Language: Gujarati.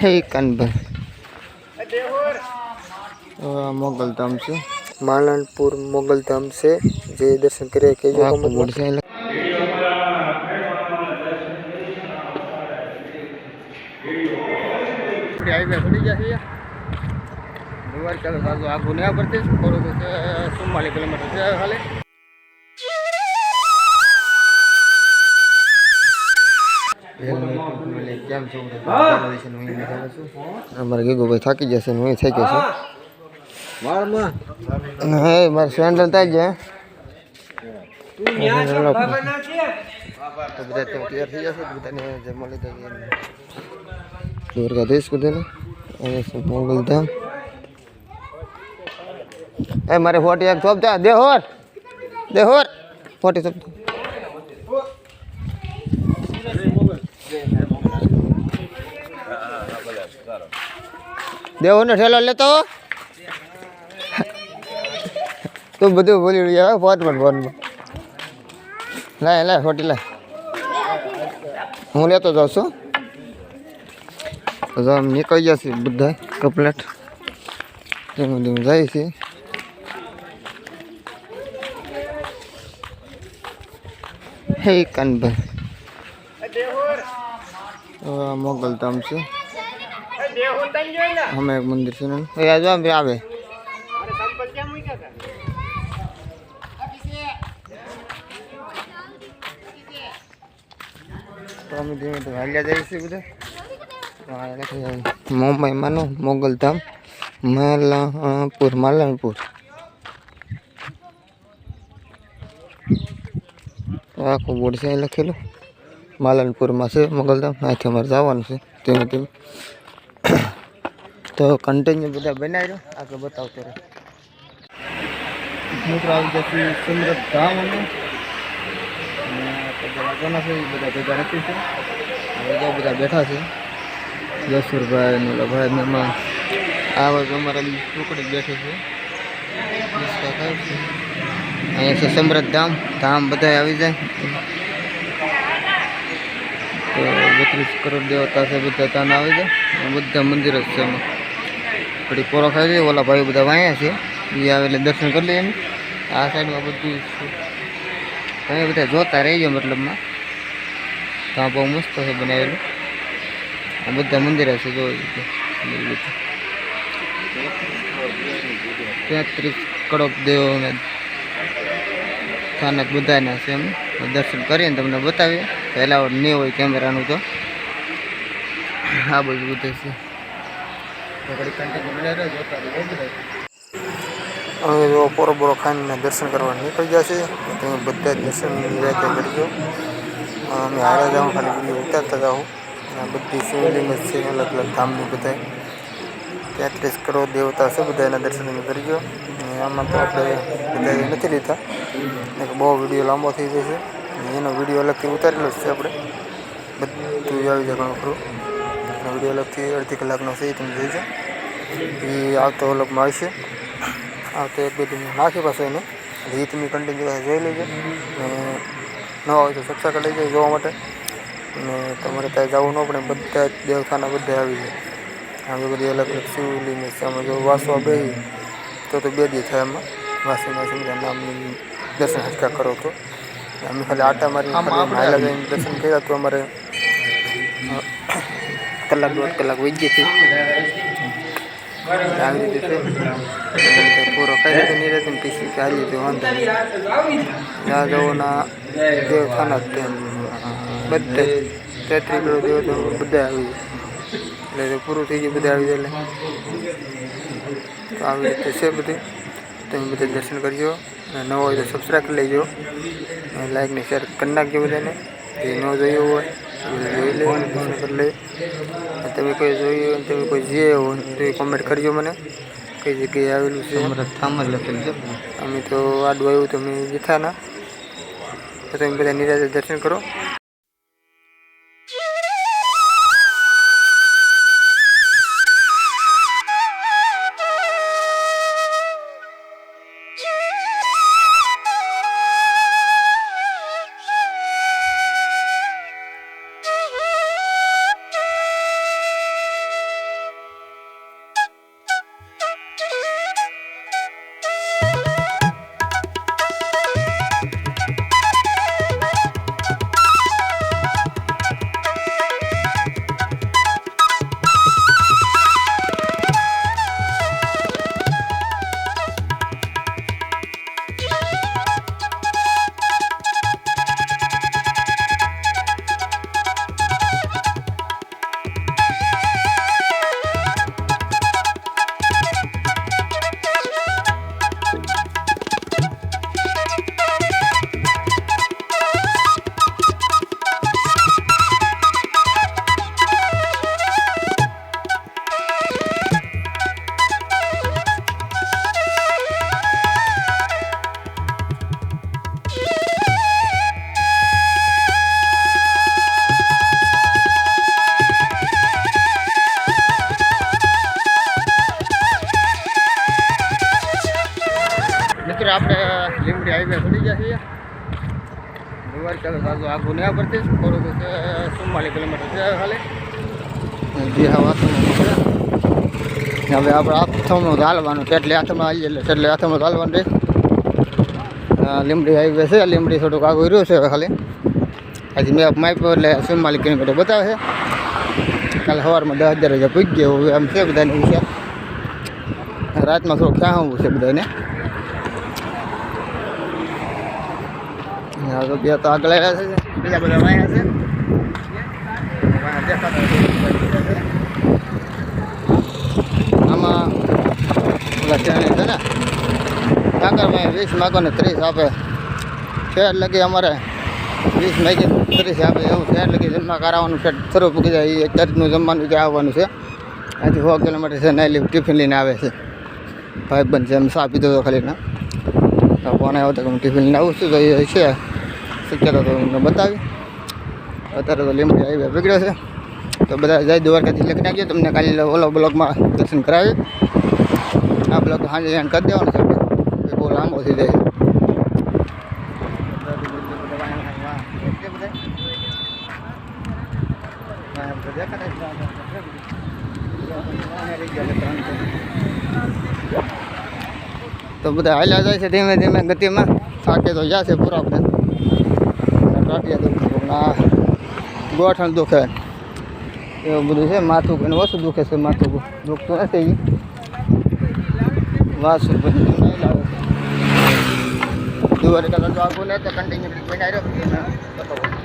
હે કાનભાઈ મોગલધામ છે, માલણપુર મોગલધામ છે. જે દર્શન કર્યા કે જો બોર્ડ છે. હાઈવે ચડી ગયા છે. દુવાર ચાલો તાજો આગું નહીં પડતી થોડુંક 44 કિલોમીટર છે ખાલી. કેમ છો? અમારે ગીગુભાઈ થાકી જશે ને હું થઈ ગયો છું. હે મારે સેન્ડલ થાય છે. તો બધા તૈયાર થઈ જશે. બધાને જે મળી જાય દ્વારકાધીશ બધાને મોગલધામ. એ મારે 41 થોપ જા દેહોર દેહોર 40 થોપ દેવો ને ઠેલો લેતો તું બધું બોલી રહ્યા ફોનમાં લાય લાય ખોટી લાય હું લેતો જાઉં છું. તો આમ નીકળી જશે બધા કપલેટ ધીમે ધીમે જાય છે. હે કાનભાઈ મોગલધામ છે. અમે એક મંદિર છે ને આજે આવે તો અમે ધીમે ધીમે હાલ્યા જઈએ છીએ બધા. મુંબઈમાં મોગલધામ માલણપુર આખું બોર્ડ છે લખેલું. માલણપુરમાં છે મોગલધામ. અહીંથી અમારે જવાનું છે ધીમે ધીમે. તો કન્ટિન્યુ બધા બનાવી દો આગળ બતાવતો રહે. મિત્રો આવી જશે સુમરત ધામ અમે બધા છે બધા ભેગા નથી છે. બધા બેઠા છે જસુરભાઈ ને ભાઈ મેમાં આ બાજુ અમારા ટુકડી બેઠી છે. અહીંયા છે સમૃદ્ધ ધામ બધા આવી જાય. તો 32 કરોડ દેવતા છે બધા ત્યાં આવી જાય. બધા મંદિર જ છે એમાં. ઘડી પોરો ખાઈ દઈએ. ઓલા ભાઈ બધા વાયા છે એ આવે એટલે દર્શન કરી લઈએ. આ સાઈડમાં બધું તમે બધા જોતા રહીજો. મતલબમાં ત્યાં બહુ મસ્ત છે બનાવેલું. આ બધા મંદિર છે જોઈ 33 કરોડ દેવોને સ્થાનક બધાના છે. એમ દર્શન કરીને તમને બતાવીએ. પહેલાં નહીં હોય કેમેરાનું તો આ બધું બધું છે. હવે જો પોરો બોરો ખાઈને દર્શન કરવા નીકળી જશે. તમે બધા જ દર્શન રાતે કરજો. અમે હારે જાઉં ખાલી વિડીયો ઉતારતા જાઉં. આ બધી શિવલિંગ છે અલગ અલગ ધામની બધા 33 કરોડ દેવતા છે. બધા એના દર્શન કરજો. આમાં તો આપણે બધા નથી લીધા બહુ વિડીયો લાંબો થઈ જશે. એનો વિડીયો અલગથી ઉતારેલો જ છે આપણે. બધું આવી જાય ઘણું ખરું. વિડીયો અલગથી અડધી કલાકનો છે તમે જોઈજો. એ આવતો અલગમાં આવશે. આવતો એક બધું નાખી પાસે એને એ તમે કન્ટિન્યુ જોઈ લેજો. ને ન હોય તો સબસ્ક્રાઈબ લઈ જાય જોવા માટે. અને તમારે ત્યાં જવું ન પડે. બધા દેવતાના બધા આવી જાય. આવી બધી અલગ અલગ શિવલિંગ છે. અમે જો વાસવા બેસી તો 2 દી થાય. એમાં વાસીમાં સમજા નામની દર્શન હટકા કરો તો અમે ખાલી આટા મારી હાલા જઈને દર્શન કર્યા તો અમારે કલાક 1.5 કલાક વહી ગઈ હતી. આવી રીતે પૂરો કઈ રીતે નહીં રહેતી ને પીસી કે આવી રીતે વાંધો નહીં. જ્યાં જવાના દેવખાના જ તેમ બધે 33 કરોડ દેવ તો બધા આવી જાય. એટલે પૂરું થઈ ગયું. બધા આવી જાય. એટલે તો આવી રીતે છે બધી. તમે બધા દર્શન કરજો. ન હોય તો સબસ્ક્રાઈબ કરી લેજો. લાઈક ને શેર કરી નાખજો બધાને. જે ન જોયું હોય જોઈ લે દર્શન કરી લે. તમે કોઈ જોયું હોય તમે કોઈ જે હોય તો એ કોમેન્ટ કરજો મને કઈ જગ્યાએ આવેલું છે. ધામ જ લખેલું છે. અમે તો આડું આવ્યું તો અમે જીથાના. તો તમે બધા નિરાતે દર્શન કરો. ચાલો સારું આગું નહીં પડતી થોડુંક 44 કિલોમીટર છે ખાલી જે હા વાતમાં હવે આપણે આથમણું હાલવાનું તેટલે આથમણ આવી એટલે તેટલે આથમણું હાલવાનું રહે લીંબડી હાઈવે છે લીંબડી થોડુંક આગળ રહ્યું છે હવે ખાલી હજી મેપ માપ્યો એટલે 44 કિલોમીટર બતાવે છે કાલે સવારમાં 10,000 પૂછી ગયો હવે આમ છે બધાને વિશે રાતમાં થોડુંક ખ્યાવું છે બધાને તો બે તો આગળ આવ્યા છે બીજા બધા વાયા છે આમાં ઓલા ચેણી છે ને કાંકરમાં 20 માગો ને 30 આપે છે લગી અમારે 20 માગી 30 આપે એવું છે લગી જમવા કરાવવાનું છે શરૂ પૂકી જાય એ ચર્ચનું જમવાનું ત્યાં આવવાનું છે અહીંથી 100 કિલોમીટર છે નહીં ટિફિન લઈને આવે છે ભાઈ બંધ છે એમ સા પીધો હતો ખાલી ના તો કોને આવ્યો તો હું ટિફિન લઈને આવું છું તો એ છે શક્યતા તો તમને બતાવી અત્યારે તો લીંબડી હાઈવે પકડ્યો છે તો બધા જય દ્વારકાથી લખી નાખજો તમને કાલે ઓલો બ્લોગમાં દર્શન કરાવી આ બ્લોગ સાંજે એન્ડ કરી દેવાનો છે એ બહુ લાંબો થઈ જાય તો બધા હાલ્યા જાય છે ધીમે ધીમે ગતિમાં થાકે તો જશે પૂરા આપણે ગોઠણ દુખે એવું બધું છે માથું એને ઓછું દુખે છે માથું દુખતું નથી વાસું બધું નહીં લાવે છે દ્વારકા તો આગું ને તો કન્ટિન્યુ બનાવી રહ્યો